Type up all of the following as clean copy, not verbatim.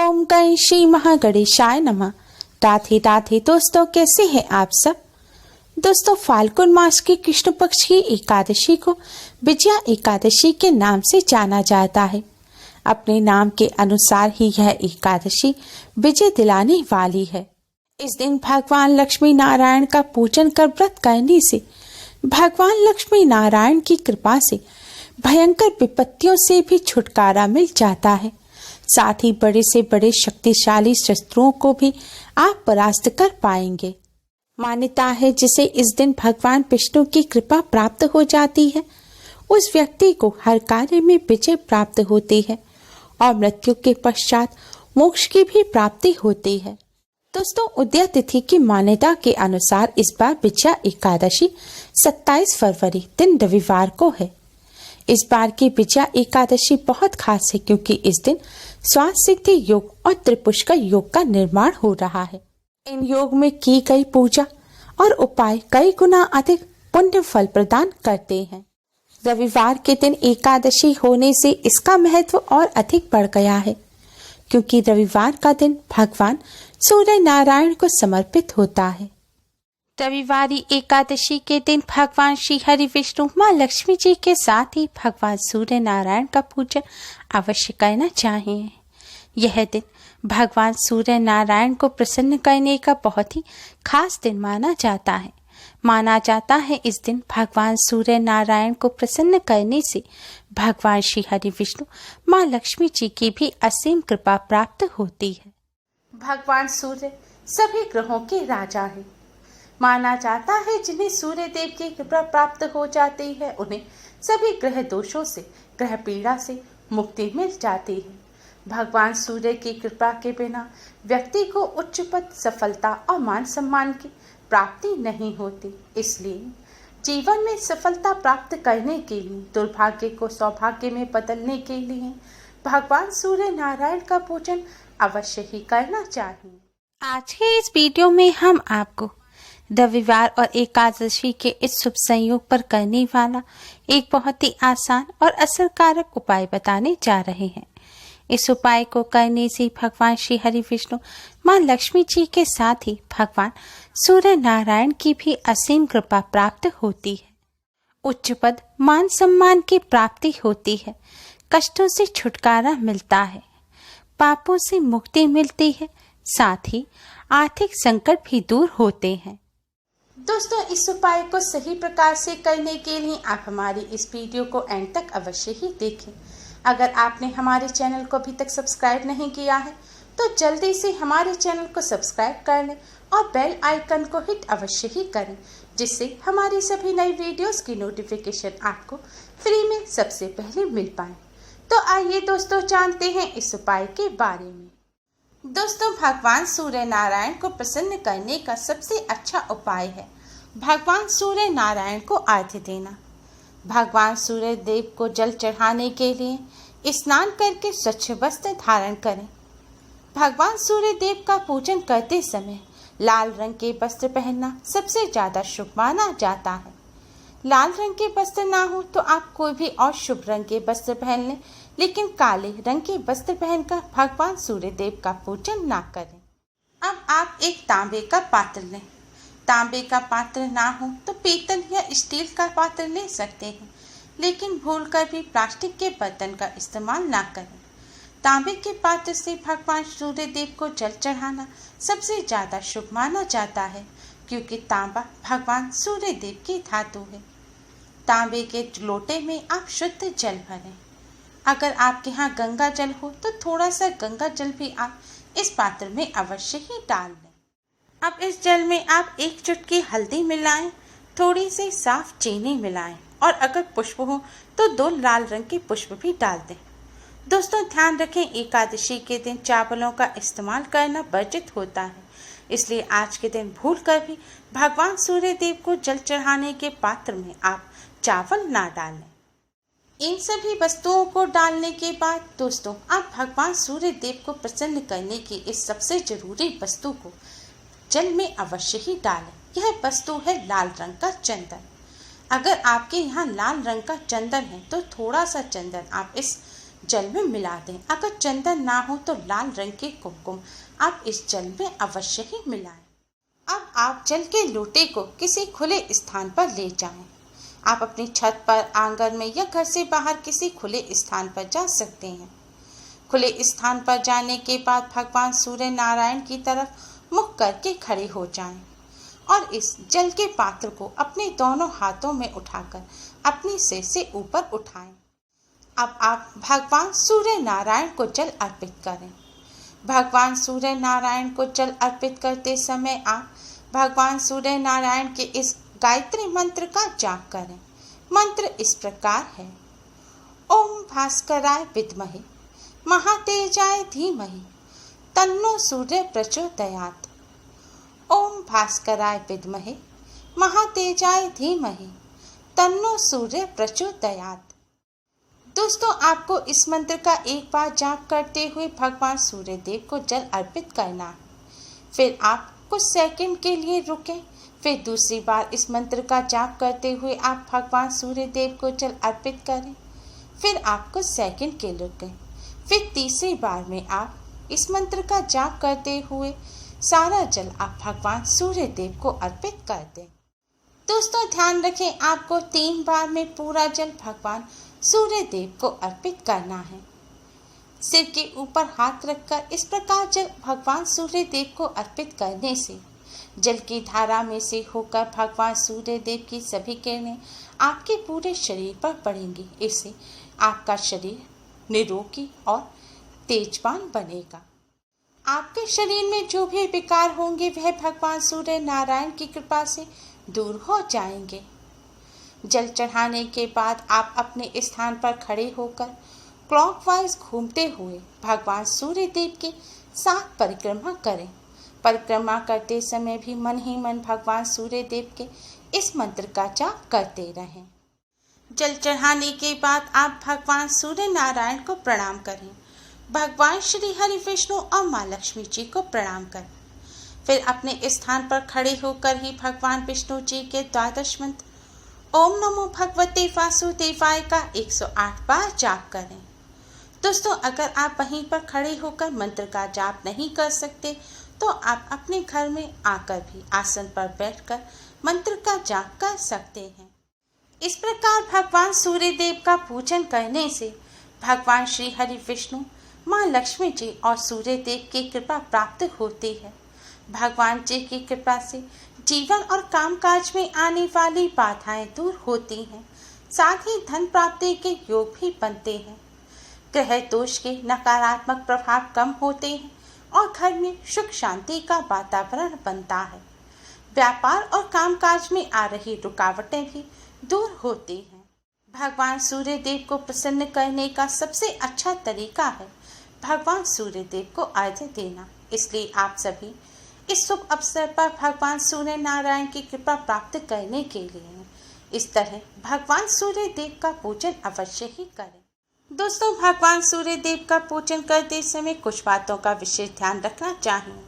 ओम गण श्री महागणेशाय नमः। राधे राधे दोस्तों, कैसे हैं आप सब। दोस्तों, फाल्गुन मास की कृष्ण पक्ष की एकादशी को विजया एकादशी के नाम से जाना जाता है। अपने नाम के अनुसार ही यह एकादशी विजय दिलाने वाली है। इस दिन भगवान लक्ष्मी नारायण का पूजन कर व्रत करने से भगवान लक्ष्मी नारायण की कृपा से भयंकर विपत्तियों से भी छुटकारा मिल जाता है। साथ ही बड़े से बड़े शक्तिशाली शस्त्रों को भी आप परास्त कर पाएंगे। मान्यता है जिसे इस दिन भगवान विष्णु की कृपा प्राप्त हो जाती है, उस व्यक्ति को हर कार्य में विजय प्राप्त होती है और मृत्यु के पश्चात मोक्ष की भी प्राप्ति होती है। दोस्तों, उदया तिथि की मान्यता के अनुसार इस बार विजया एकादशी 27 फरवरी दिन रविवार को है। इस बार की विजया एकादशी बहुत खास है क्योंकि इस दिन स्वास्थ्य सिद्धि योग और त्रिपुष्कर योग का निर्माण हो रहा है। इन योग में की गई पूजा और उपाय कई गुना अधिक पुण्य फल प्रदान करते हैं। रविवार के दिन एकादशी होने से इसका महत्व और अधिक बढ़ गया है क्योंकि रविवार का दिन भगवान सूर्य नारायण को समर्पित होता है। रविवारी एकादशी के दिन भगवान श्री हरि विष्णु माँ लक्ष्मी जी के साथ ही भगवान सूर्य नारायण का पूजन अवश्य करना चाहिए। यह दिन भगवान सूर्य नारायण को प्रसन्न करने का बहुत ही खास दिन माना जाता है। माना जाता है इस दिन भगवान सूर्य नारायण को प्रसन्न करने से भगवान श्री हरि विष्णु माँ लक्ष्मी जी की भी असीम कृपा प्राप्त होती है। भगवान सूर्य सभी ग्रहों के राजा है। माना जाता है जिन्हें सूर्य देव की कृपा प्राप्त हो जाती है उन्हें सभी ग्रह दोषों से, ग्रह पीड़ा से मुक्ति मिल जाती है। भगवान सूर्य की कृपा के बिना व्यक्ति को उच्च पद, सफलता और मान सम्मान की प्राप्ति नहीं होती। इसलिए जीवन में सफलता प्राप्त करने के लिए, दुर्भाग्य को सौभाग्य में बदलने के लिए भगवान सूर्य नारायण का पूजन अवश्य ही करना चाहिए। आज के इस वीडियो में हम आपको रविवार और एकादशी के इस शुभ संयोग पर करने वाला एक बहुत ही आसान और असरकारक उपाय बताने जा रहे हैं। इस उपाय को करने से भगवान श्री हरि विष्णु माँ लक्ष्मी जी के साथ ही भगवान सूर्य नारायण की भी असीम कृपा प्राप्त होती है। उच्च पद, मान सम्मान की प्राप्ति होती है, कष्टों से छुटकारा मिलता है, पापों से मुक्ति मिलती है, साथ ही आर्थिक संकट भी दूर होते हैं। दोस्तों, इस उपाय को सही प्रकार से करने के लिए आप हमारी इस वीडियो को एंड तक अवश्य ही देखें। अगर आपने हमारे चैनल को अभी तक सब्सक्राइब नहीं किया है तो जल्दी से हमारे चैनल को सब्सक्राइब कर लें और बेल आइकन को हिट अवश्य ही करें, जिससे हमारी सभी नई वीडियोस की नोटिफिकेशन आपको फ्री में सबसे पहले मिल पाए। तो आइए दोस्तों, जानते हैं इस उपाय के बारे में। दोस्तों, भगवान सूर्य नारायण को प्रसन्न करने का सबसे अच्छा उपाय है भगवान सूर्य नारायण को अर्घ्य देना। भगवान सूर्य देव को जल चढ़ाने के लिए स्नान करके स्वच्छ वस्त्र धारण करें। भगवान सूर्य देव का पूजन करते समय लाल रंग के वस्त्र पहनना सबसे ज्यादा शुभ माना जाता है। लाल रंग के वस्त्र ना हो तो आप कोई भी और शुभ रंग के वस्त्र पहन लें, लेकिन काले रंग के वस्त्र पहनकर भगवान सूर्य देव का पूजन ना करें। अब आप एक तांबे का पात्र लें। तांबे का पात्र ना हो तो पीतल या स्टील का पात्र ले सकते हैं, लेकिन भूलकर भी प्लास्टिक के बर्तन का इस्तेमाल ना करें। तांबे के पात्र से भगवान सूर्य देव को जल चढ़ाना सबसे ज्यादा शुभ माना जाता है क्योंकि तांबा भगवान सूर्य देव की धातु है। तांबे के लोटे में आप शुद्ध जल भरें। अगर आपके यहाँ गंगा जल हो तो थोड़ा सा गंगा जल भी आप इस पात्र में अवश्य ही डाल दें। अब इस जल में आप एक चुटकी हल्दी मिलाएं, थोड़ी सी साफ चीनी मिलाएं और अगर पुष्प हो तो 2 लाल रंग के पुष्प भी डाल दें। दोस्तों, ध्यान रखें एकादशी के दिन चावलों का इस्तेमाल करना वर्जित होता है, इसलिए आज के दिन भूलकर भी भगवान सूर्य देव को जल चढ़ाने के पात्र में आप चावल ना डालें। इन सभी वस्तुओं को डालने के बाद दोस्तों, आप भगवान सूर्य देव को प्रसन्न करने की इस सबसे जरूरी वस्तु को जल में अवश्य ही डालें। यह वस्तु है लाल रंग का चंदन। अगर आपके यहाँ लाल रंग का चंदन है तो थोड़ा सा चंदन आप इस जल में मिला दें। अगर चंदन ना हो तो लाल रंग के कुमकुम आप इस जल में अवश्य ही मिलाएं। अब आप जल के लोटे को किसी खुले स्थान पर ले जाएं। आप अपनी छत पर, आंगन में या घर से बाहर किसी खुले स्थान पर जा सकते हैं। खुले स्थान पर जाने के बाद भगवान सूर्य नारायण की तरफ मुख करके खड़े हो जाएं और इस जल के पात्र को अपने दोनों हाथों में उठाकर अपनी सिर से ऊपर उठाएं। अब आप भगवान सूर्य नारायण को जल अर्पित करें। भगवान सूर्य नारायण को जल अर्पित करते समय आप भगवान सूर्य नारायण के इस गायत्री मंत्र का जाप करें। मंत्र इस प्रकार है: ओम भास्कराय विद्महे महातेजाय धीमहि तन्नो सूर्य प्रचोदयात्। ओम भास्कराय विद्महे महातेजाय धीमहि तन्नो सूर्य प्रचोदयात्। दोस्तों, आपको इस मंत्र का एक बार जाप करते हुए भगवान सूर्य देव को जल अर्पित करना है। फिर आप कुछ सेकंड के लिए रुकें। फिर दूसरी बार इस मंत्र का जाप करते हुए आप भगवान सूर्य देव को जल अर्पित करें। फिर आप कुछ सेकंड के लिए रुकें। फिर तीसरी बार में आप इस मंत्र का जाप करते हुए सारा जल आप भगवान सूर्य देव को अर्पित कर दें। दोस्तों, ध्यान रखें, आपको 3 बार में पूरा जल भगवान सूर्य देव को अर्पित करना है। सिर के ऊपर हाथ रखकर इस प्रकार जल भगवान सूर्य देव को अर्पित करने से जल की धारा में से होकर भगवान सूर्य देव की सभी किरणें आपके पूरे शरीर पर पड़ेंगी। इससे आपका शरीर निरोगी और तेजवान बनेगा। आपके शरीर में जो भी विकार होंगे वह भगवान सूर्य नारायण की कृपा से दूर हो जाएंगे। जल चढ़ाने के बाद आप अपने स्थान पर खड़े होकर क्लॉकवाइज घूमते हुए भगवान सूर्य देव की 7 परिक्रमा करें। परिक्रमा करते समय भी मन ही मन भगवान सूर्य देव के इस मंत्र का जाप करते रहें। जल चढ़ाने के बाद आप भगवान सूर्य नारायण को प्रणाम करें। भगवान श्री हरि विष्णु और माँ लक्ष्मी जी को प्रणाम करें। फिर अपने स्थान पर खड़े होकर ही भगवान विष्णु जी के 12 मंत्र ओम नमो भगवते वासुदेवाय का 108 बार जाप करें। दोस्तों, अगर आप वहीं पर खड़े होकर मंत्र का जाप नहीं कर सकते तो आप अपने घर में आकर भी आसन पर बैठकर मंत्र का जाप कर सकते हैं। इस प्रकार भगवान सूर्य देव का पूजन करने से भगवान श्री हरि विष्णु, माँ लक्ष्मी जी और सूर्य देव की कृपा प्राप्त होती है। भगवान जी की कृपा से जीवन और कामकाज में आने वाली बाधाएं दूर होती हैं। साथ ही धन प्राप्ति के योग भी बनते हैं। ग्रह दोष के नकारात्मक प्रभाव कम होते हैं और घर में सुख शांति का वातावरण बनता है। व्यापार और कामकाज में आ रही रुकावटें भी दूर होती हैं। भगवान सूर्य देव को प्रसन्न करने का सबसे अच्छा तरीका है भगवान सूर्य देव को अर्घ्य देना। इसलिए आप सभी इस शुभ अवसर पर भगवान सूर्य नारायण की कृपा प्राप्त करने के लिए इस तरह भगवान सूर्य देव का पूजन अवश्य ही करें। दोस्तों, भगवान सूर्य देव का पूजन करते समय कुछ बातों का विशेष ध्यान रखना चाहिए।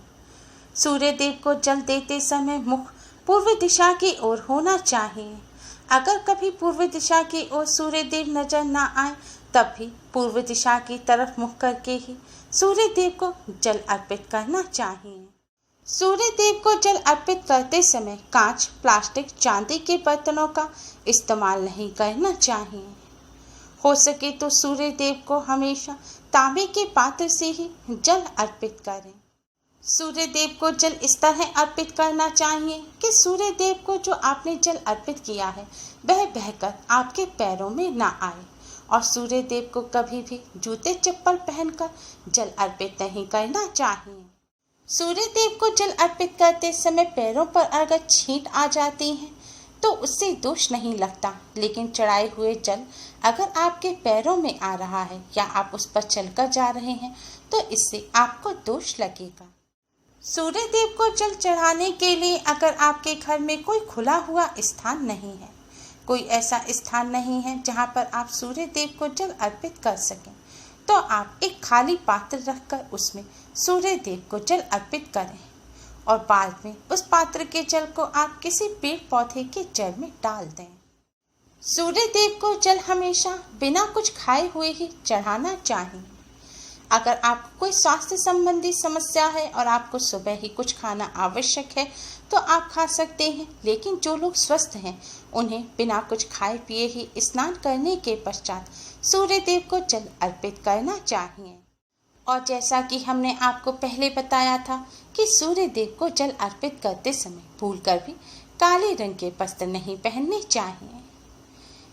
सूर्य देव को जल देते समय मुख पूर्व दिशा की ओर होना चाहिए। अगर कभी पूर्व दिशा की ओर सूर्य देव नजर ना आए तब भी पूर्व दिशा की तरफ मुख करके ही सूर्य देव को जल अर्पित करना चाहिए। सूर्य देव को जल अर्पित करते समय कांच, प्लास्टिक, चांदी के बर्तनों का इस्तेमाल नहीं करना चाहिए। हो सके तो सूर्य देव को हमेशा तांबे के पात्र से ही जल अर्पित करें। सूर्य देव को जल इस तरह अर्पित करना चाहिए कि सूर्य देव को जो आपने जल अर्पित किया है वह बहकर आपके पैरों में ना आए। और सूर्य देव को कभी भी जूते चप्पल पहनकर जल अर्पित नहीं करना चाहिए। सूर्य देव को जल अर्पित करते समय पैरों पर अगर छींट आ जाती है तो उससे दोष नहीं लगता, लेकिन चढ़ाए हुए जल अगर आपके पैरों में आ रहा है या आप उस पर चलकर जा रहे हैं तो इससे आपको दोष लगेगा। सूर्य देव को जल चढ़ाने के लिए अगर आपके घर में कोई खुला हुआ स्थान नहीं है, कोई ऐसा स्थान नहीं है जहां पर आप सूर्य देव को जल अर्पित कर सकें, तो आप एक खाली पात्र रखकर उसमें सूर्य देव को जल अर्पित करें और बाद में उस पात्र के जल को आप किसी पेड़ पौधे के जड़ में डाल दें। सूर्य देव को जल हमेशा बिना कुछ खाए हुए ही चढ़ाना चाहिए। अगर आपको कोई स्वास्थ्य संबंधी समस्या है और आपको सुबह ही कुछ खाना आवश्यक है तो आप खा सकते हैं, लेकिन जो लोग स्वस्थ हैं उन्हें बिना कुछ खाए पिए ही स्नान करने के पश्चात सूर्य देव को जल अर्पित करना चाहिए। और जैसा कि हमने आपको पहले बताया था कि सूर्य देव को जल अर्पित करते समय भूलकर भी काले रंग के वस्त्र नहीं पहनने चाहिए।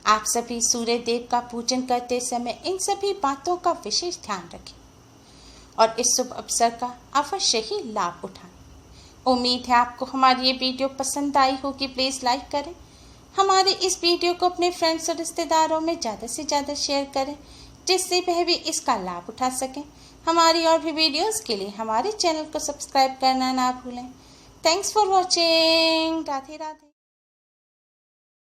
आप सभी सूर्य देव का पूजन करते समय इन सभी बातों का विशेष ध्यान रखें और इस शुभ अवसर का अवश्य ही लाभ उठाएं। उम्मीद है आपको हमारी ये वीडियो पसंद आई होगी। प्लीज़ लाइक करें, हमारे इस वीडियो को अपने फ्रेंड्स और रिश्तेदारों में ज़्यादा से ज़्यादा शेयर करें जिससे वह भी इसका लाभ उठा सकें। हमारी और भी वीडियोस के लिए हमारे चैनल को सब्सक्राइब करना ना भूलें। Thanks for watching. Radhe Radhe.